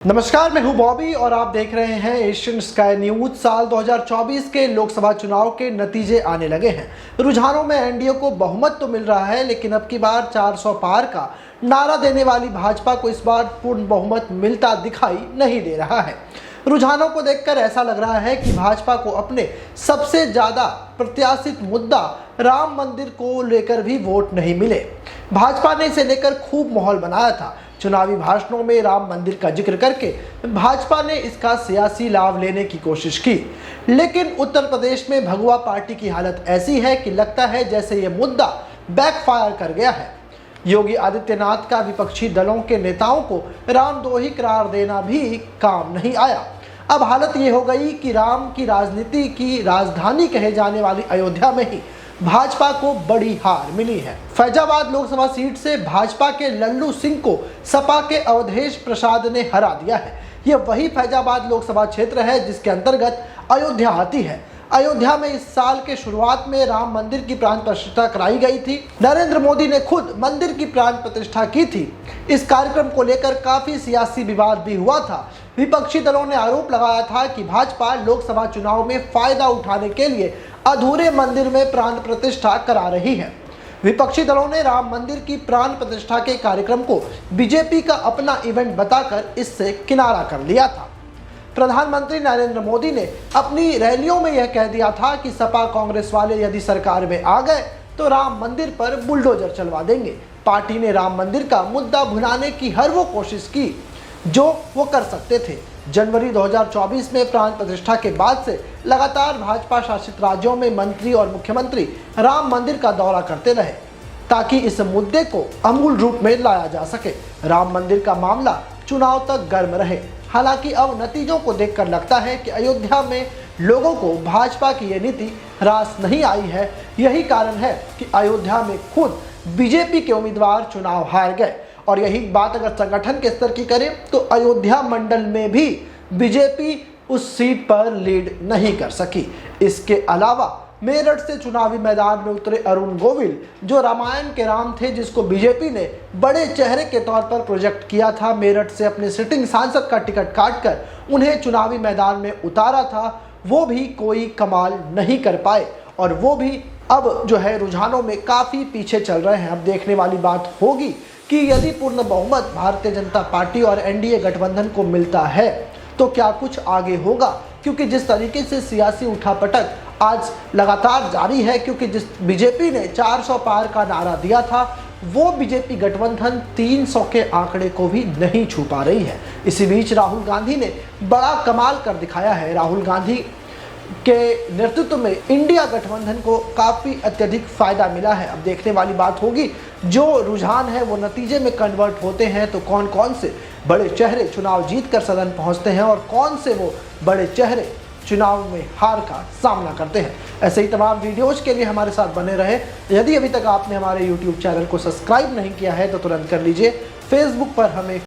नमस्कार, मैं हूं बॉबी और आप देख रहे हैं एशियन स्काई न्यूज। साल 2024 के लोकसभा चुनाव के नतीजे आने लगे हैं। रुझानों में एनडीए को बहुमत तो मिल रहा है, लेकिन अब की बार 400 पार का नारा देने वाली भाजपा को इस बार पूर्ण बहुमत मिलता दिखाई नहीं दे रहा है। रुझानों को देखकर ऐसा लग रहा है कि भाजपा को अपने सबसे ज्यादा प्रत्याशित मुद्दा राम मंदिर को लेकर भी वोट नहीं मिले। भाजपा ने इसे लेकर खूब माहौल बनाया था। चुनावी भाषणों में राम मंदिर का जिक्र करके भाजपा ने इसका सियासी लाभ लेने की कोशिश की, लेकिन उत्तर प्रदेश में भगवा पार्टी की हालत ऐसी है कि लगता है जैसे ये मुद्दा बैकफायर कर गया है। योगी आदित्यनाथ का विपक्षी दलों के नेताओं को रामद्रोही करार देना भी काम नहीं आया। अब हालत ये हो गई कि राम की राजनीति की राजधानी कहे जाने वाली अयोध्या में ही भाजपा को बड़ी हार मिली है। फैजाबाद लोकसभा सीट से भाजपा के लल्लू सिंह को सपा के अवधेश प्रसाद ने हरा दिया है। यह वही फैजाबाद लोकसभा क्षेत्र है जिसके अंतर्गत अयोध्या आती है। अयोध्या में इस साल के शुरुआत में राम मंदिर की प्राण प्रतिष्ठा कराई गई थी। नरेंद्र मोदी ने खुद मंदिर की प्राण प्रतिष्ठा की थी। इस कार्यक्रम को लेकर काफी सियासी विवाद भी हुआ था। विपक्षी दलों ने आरोप लगाया था कि भाजपा लोकसभा चुनाव में फायदा उठाने के लिए अधूरे मंदिर में प्राण प्रतिष्ठा करा रही है। विपक्षी दलों ने राम मंदिर की प्राण प्रतिष्ठा के कार्यक्रम को बीजेपी का अपना इवेंट बताकर इससे किनारा कर लिया था। प्रधानमंत्री नरेंद्र मोदी ने अपनी रैलियों में यह कह दिया था कि सपा कांग्रेस वाले यदि सरकार में आ गए तो राम मंदिर पर बुलडोजर चलवा देंगे। पार्टी ने राम मंदिर का मुद्दा भुनाने की हर वो कोशिश की जो वो कर सकते थे। जनवरी 2024 में प्राण प्रतिष्ठा के बाद से लगातार भाजपा शासित राज्यों में मंत्री और मुख्यमंत्री राम मंदिर का दौरा करते रहे ताकि इस मुद्दे को अमूल रूप में लाया जा सके। राम मंदिर का मामला चुनाव तक गर्म रहे। हालांकि अब नतीजों को देखकर लगता है कि अयोध्या में लोगों को भाजपा की यह नीति रास नहीं आई है। यही कारण है कि अयोध्या में खुद बीजेपी के उम्मीदवार चुनाव हार गए। और यही बात अगर संगठन के स्तर की करें तो अयोध्या मंडल में भी बीजेपी उस सीट पर लीड नहीं कर सकी। इसके अलावा मेरठ से चुनावी मैदान में उतरे अरुण गोविल, जो रामायण के राम थे, जिसको बीजेपी ने बड़े चेहरे के तौर पर प्रोजेक्ट किया था, मेरठ से अपने सिटिंग सांसद का टिकट काटकर उन्हें चुनावी मैदान में उतारा था, वो भी कोई कमाल नहीं कर पाए और वो भी अब जो है रुझानों में काफ़ी पीछे चल रहे हैं। अब देखने वाली बात होगी कि यदि पूर्ण बहुमत भारतीय जनता पार्टी और एनडीए गठबंधन को मिलता है तो क्या कुछ आगे होगा, क्योंकि जिस तरीके से सियासी उठापटक आज लगातार जारी है, क्योंकि जिस बीजेपी ने 400 पार का नारा दिया था वो बीजेपी गठबंधन 300 के आंकड़े को भी नहीं छू पा रही है। इसी बीच राहुल गांधी ने बड़ा कमाल कर दिखाया है। राहुल गांधी के नेतृत्व में इंडिया गठबंधन को काफ़ी अत्यधिक फायदा मिला है। अब देखने वाली बात होगी जो रुझान है वो नतीजे में कन्वर्ट होते हैं तो कौन कौन से बड़े चेहरे चुनाव जीतकर सदन पहुंचते हैं और कौन से वो बड़े चेहरे चुनाव में हार का सामना करते हैं। ऐसे ही तमाम वीडियोज के लिए हमारे साथ बने रहे। यदि अभी तक आपने हमारे YouTube चैनल को सब्सक्राइब नहीं किया है तो तुरंत कर लीजिए। फेसबुक पर हमें